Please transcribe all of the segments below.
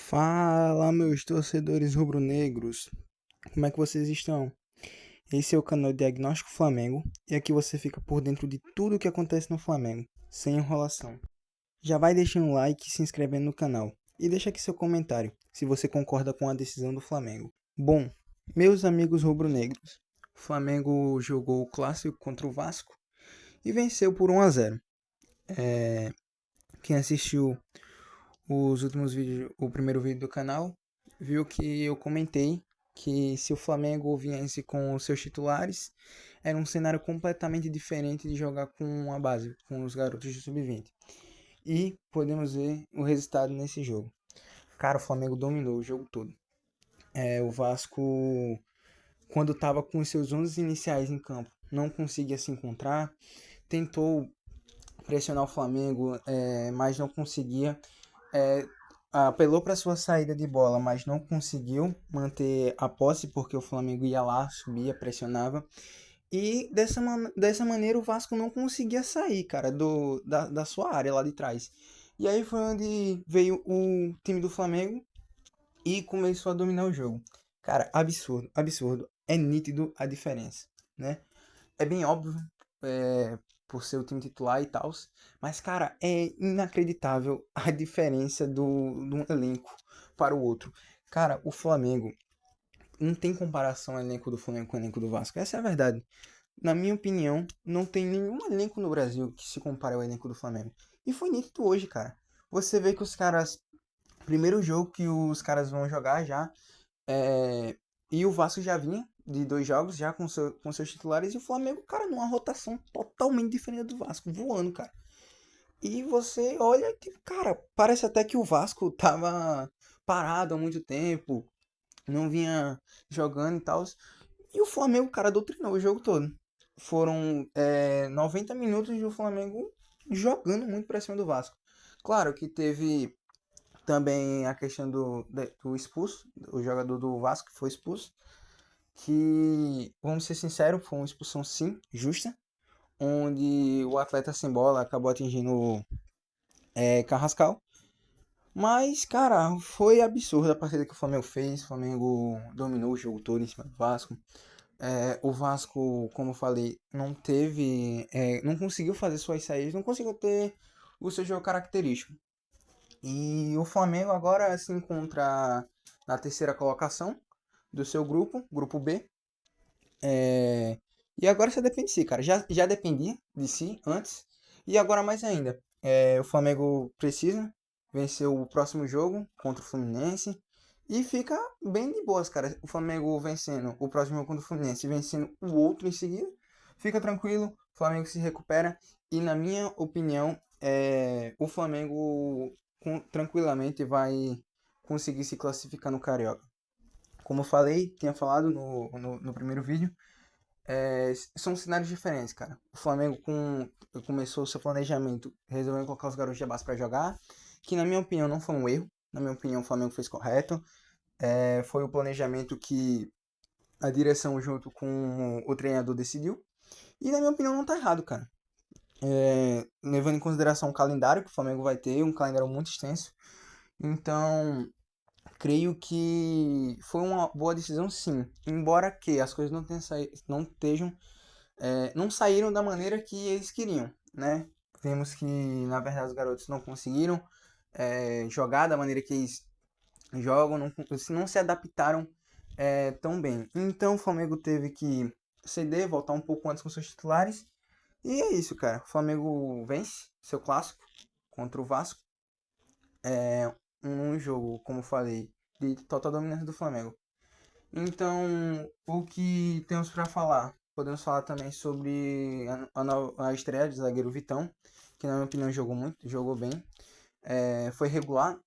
Fala, meus torcedores rubro-negros, como é que vocês estão? Esse é o canal Diagnóstico Flamengo e aqui você fica por dentro de tudo o que acontece no Flamengo, sem enrolação. Já vai deixando um like e se inscrevendo no canal e deixa aqui seu comentário se você concorda com a decisão do Flamengo. Bom, meus amigos rubro-negros, o Flamengo jogou o clássico contra o Vasco e venceu por 1-0. Quem assistiu os últimos vídeos, o primeiro vídeo do canal, viu que eu comentei que se o Flamengo viesse com os seus titulares, era um cenário completamente diferente de jogar com a base, com os garotos de sub-20. E podemos ver o resultado nesse jogo. Cara, o Flamengo dominou o jogo todo. O Vasco, quando estava com os seus 11 iniciais em campo, não conseguia se encontrar. Tentou pressionar o Flamengo, mas não conseguia. É, Apelou para sua saída de bola, mas não conseguiu manter a posse porque o Flamengo ia lá, subia, pressionava. E dessa maneira o Vasco não conseguia sair, cara, da sua área lá de trás. E aí foi onde veio o time do Flamengo e começou a dominar o jogo. Cara, absurdo, absurdo. É nítido a diferença, né? É bem óbvio, por ser o time titular e tal, mas, cara, é inacreditável a diferença de um elenco para o outro. Cara, o Flamengo não tem comparação o elenco do Flamengo com o elenco do Vasco. Essa é a verdade. Na minha opinião, não tem nenhum elenco no Brasil que se compare ao elenco do Flamengo. E foi nítido hoje, cara. Você vê que os caras. Primeiro jogo que os caras vão jogar já. É, e o Vasco já vinha de 2 jogos já com seus titulares. E o Flamengo, cara, numa rotação totalmente diferente do Vasco, voando, cara. E você olha que, cara, parece até que o Vasco tava parado há muito tempo, não vinha jogando e tal. E o Flamengo, cara, doutrinou o jogo todo. Foram 90 minutos do Flamengo jogando muito pra cima do Vasco. Claro que teve também a questão do expulso, o jogador do Vasco que foi expulso, que, vamos ser sinceros, foi uma expulsão sim, justa, onde o atleta sem bola acabou atingindo Carrascal. Mas, cara, foi absurda a partida que o Flamengo fez. O Flamengo dominou o jogo todo em cima do Vasco. O Vasco, como eu falei, não conseguiu fazer suas saídas, não conseguiu ter o seu jogo característico. E o Flamengo agora se encontra na terceira colocação do seu grupo B. É, E agora só depende de si, cara. Já dependia de si antes. E agora mais ainda. O Flamengo precisa vencer o próximo jogo contra o Fluminense. E fica bem de boas, cara. O Flamengo vencendo o próximo jogo contra o Fluminense e vencendo o outro em seguida. Fica tranquilo. O Flamengo se recupera. E na minha opinião, o Flamengo tranquilamente vai conseguir se classificar no Carioca. Como eu falei, tinha falado no primeiro vídeo. São cenários diferentes, cara. O Flamengo começou o seu planejamento resolvendo colocar os garotos de base para jogar, que na minha opinião não foi um erro. Na minha opinião, o Flamengo fez correto. Foi o planejamento que a direção junto com o treinador decidiu. E na minha opinião não tá errado, cara. Levando em consideração o calendário que o Flamengo vai ter, um calendário muito extenso. Então, creio que foi uma boa decisão sim. Embora que as coisas não estejam não saíram da maneira que eles queriam, né? Vemos que, na verdade, os garotos não conseguiram jogar da maneira que eles jogam, não se adaptaram tão bem. Então, o Flamengo teve que ceder, voltar um pouco antes com seus titulares. E é isso, cara. O Flamengo vence seu clássico contra o Vasco. Um jogo, como eu falei, de total dominância do Flamengo. Então, o que temos para falar? Podemos falar também sobre a estreia de zagueiro Vitão, que na minha opinião jogou muito, jogou bem. Foi regular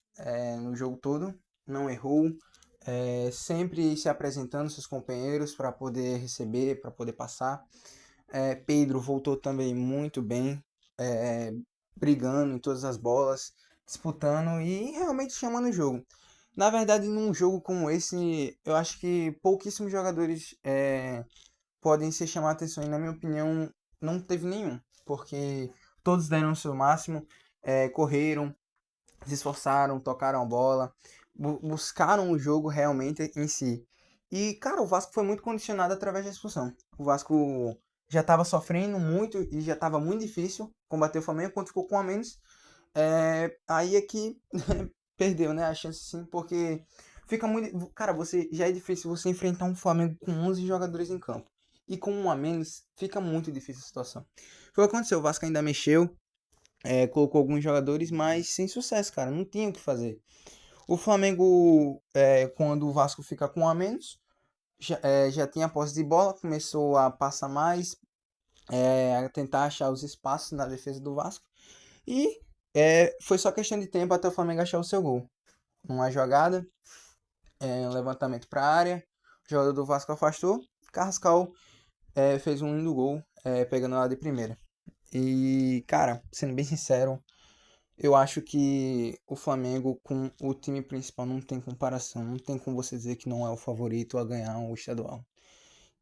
no jogo todo, não errou, sempre se apresentando seus companheiros para poder receber, para poder passar. Pedro voltou também muito bem, brigando em todas as bolas, disputando e realmente chamando o jogo. Na verdade, num jogo como esse, eu acho que pouquíssimos jogadores podem se chamar a atenção. E, na minha opinião, não teve nenhum. Porque todos deram o seu máximo, correram, se esforçaram, tocaram a bola. buscaram o jogo realmente em si. E, cara, o Vasco foi muito condicionado através da expulsão. O Vasco já estava sofrendo muito e já estava muito difícil combater o Flamengo quando ficou com um a menos. Aí é que perdeu, né, a chance sim, porque fica muito. Cara, você já é difícil você enfrentar um Flamengo com 11 jogadores em campo. E com um a menos, fica muito difícil a situação. Foi o que aconteceu, o Vasco ainda mexeu, colocou alguns jogadores, mas sem sucesso, cara, não tinha o que fazer. O Flamengo, quando o Vasco fica com um a menos, já tinha posse de bola, começou a passar mais, a tentar achar os espaços na defesa do Vasco. E foi só questão de tempo até o Flamengo achar o seu gol. Uma jogada, um levantamento para a área, o jogador do Vasco afastou, Carrascal fez um lindo gol, pegando lá de primeira. E, cara, sendo bem sincero, eu acho que o Flamengo com o time principal não tem comparação. Não tem como você dizer que não é o favorito a ganhar o estadual.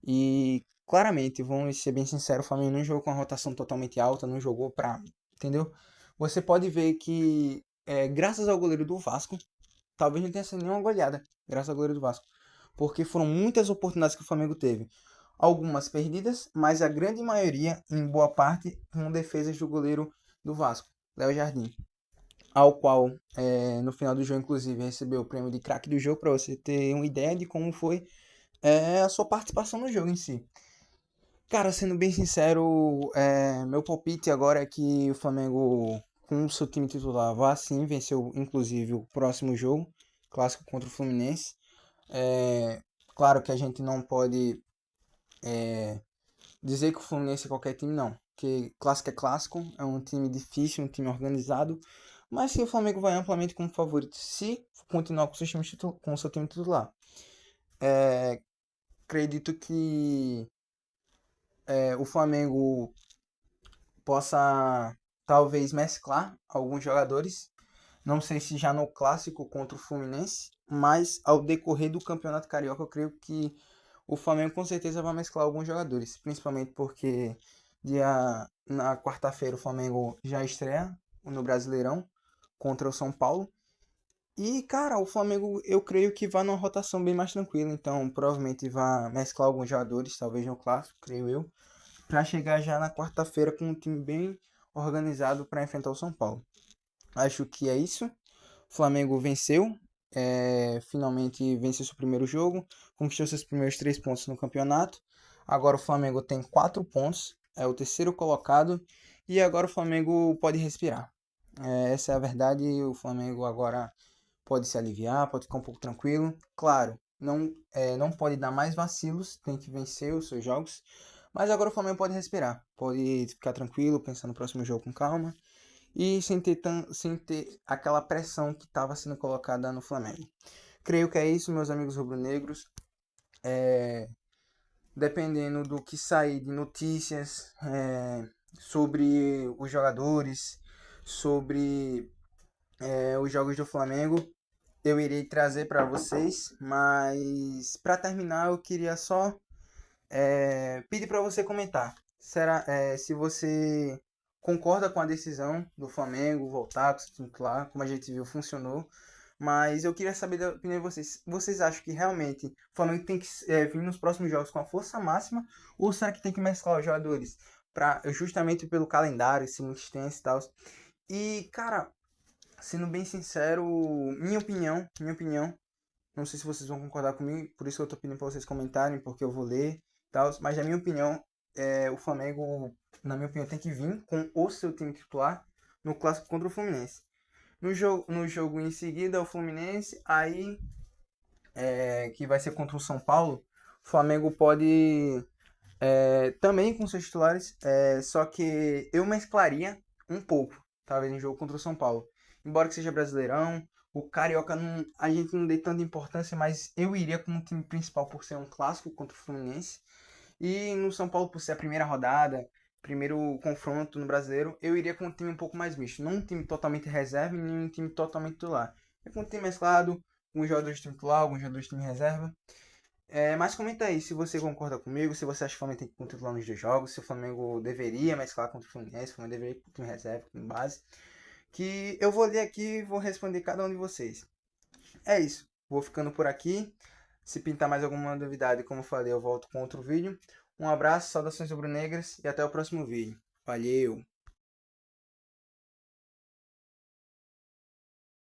E claramente, vamos ser bem sinceros, o Flamengo não jogou com a rotação totalmente alta, não jogou pra. Entendeu? Você pode ver que, graças ao goleiro do Vasco, talvez não tenha sido nenhuma goleada, graças ao goleiro do Vasco. Porque foram muitas oportunidades que o Flamengo teve. Algumas perdidas, mas a grande maioria, em boa parte, com defesas do goleiro do Vasco, Léo Jardim. Ao qual, no final do jogo, inclusive, recebeu o prêmio de craque do jogo, para você ter uma ideia de como foi a sua participação no jogo em si. Cara, sendo bem sincero, meu palpite agora é que o Flamengo, com o seu time titular, vá sim vencer, inclusive, o próximo jogo, clássico contra o Fluminense. Claro que a gente não pode dizer que o Fluminense é qualquer time, não. Porque clássico é clássico, é um time difícil, um time organizado. Mas que o Flamengo vai amplamente como favorito se continuar com o seu time titular. Acredito que o Flamengo possa talvez mesclar alguns jogadores. Não sei se já no clássico contra o Fluminense, mas ao decorrer do Campeonato Carioca eu creio que o Flamengo com certeza vai mesclar alguns jogadores, principalmente porque na quarta-feira o Flamengo já estreia no Brasileirão contra o São Paulo. E, cara, o Flamengo eu creio que vai numa rotação bem mais tranquila, então provavelmente vai mesclar alguns jogadores, talvez no clássico, creio eu, para chegar já na quarta-feira com um time bem organizado para enfrentar o São Paulo. Acho que é isso. O Flamengo venceu, finalmente venceu seu primeiro jogo, conquistou seus primeiros 3 pontos no campeonato. Agora o Flamengo tem 4 pontos, é o terceiro colocado, e agora o Flamengo pode respirar. Essa é a verdade, o Flamengo agora pode se aliviar, pode ficar um pouco tranquilo. Claro, não pode dar mais vacilos, tem que vencer os seus jogos. Mas agora o Flamengo pode respirar, pode ficar tranquilo, pensar no próximo jogo com calma e sem ter aquela pressão que estava sendo colocada no Flamengo. Creio que é isso, meus amigos rubro-negros. Dependendo do que sair de notícias sobre os jogadores, sobre os jogos do Flamengo, eu irei trazer para vocês. Mas para terminar, eu queria só pedir para você comentar. Se você concorda com a decisão do Flamengo voltar com o titular, como a gente viu, funcionou. Mas eu queria saber da opinião de vocês. Vocês acham que realmente o Flamengo tem que vir nos próximos jogos com a força máxima? Ou será que tem que mesclar os jogadores? Justamente pelo calendário, ser muito extenso e tal. E, cara, sendo bem sincero, minha opinião, não sei se vocês vão concordar comigo, por isso que eu tô pedindo pra vocês comentarem, porque eu vou ler e tal. Mas na minha opinião, o Flamengo, na minha opinião, tem que vir com o seu time titular no clássico contra o Fluminense. No jogo em seguida, o Fluminense, aí que vai ser contra o São Paulo, o Flamengo pode também com seus titulares, só que eu mesclaria um pouco, talvez em jogo contra o São Paulo. Embora que seja Brasileirão, o Carioca a gente não dê tanta importância, mas eu iria como time principal por ser um clássico contra o Fluminense. E no São Paulo, por ser a primeira rodada, primeiro confronto no Brasileiro, eu iria com um time um pouco mais misto. Não um time totalmente reserva e nem um time totalmente titular. É com um time mesclado, alguns jogadores de time titular, alguns jogadores de time reserva. Mas comenta aí se você concorda comigo, se você acha que o Flamengo tem que ir com titular nos dois jogos, se o Flamengo deveria mesclar contra o Fluminense, se o Flamengo deveria ir com time reserva, com base. Que eu vou ler aqui e vou responder cada um de vocês. É isso. Vou ficando por aqui. Se pintar mais alguma novidade, como eu falei, eu volto com outro vídeo. Um abraço, saudações rubro-negras e até o próximo vídeo. Valeu!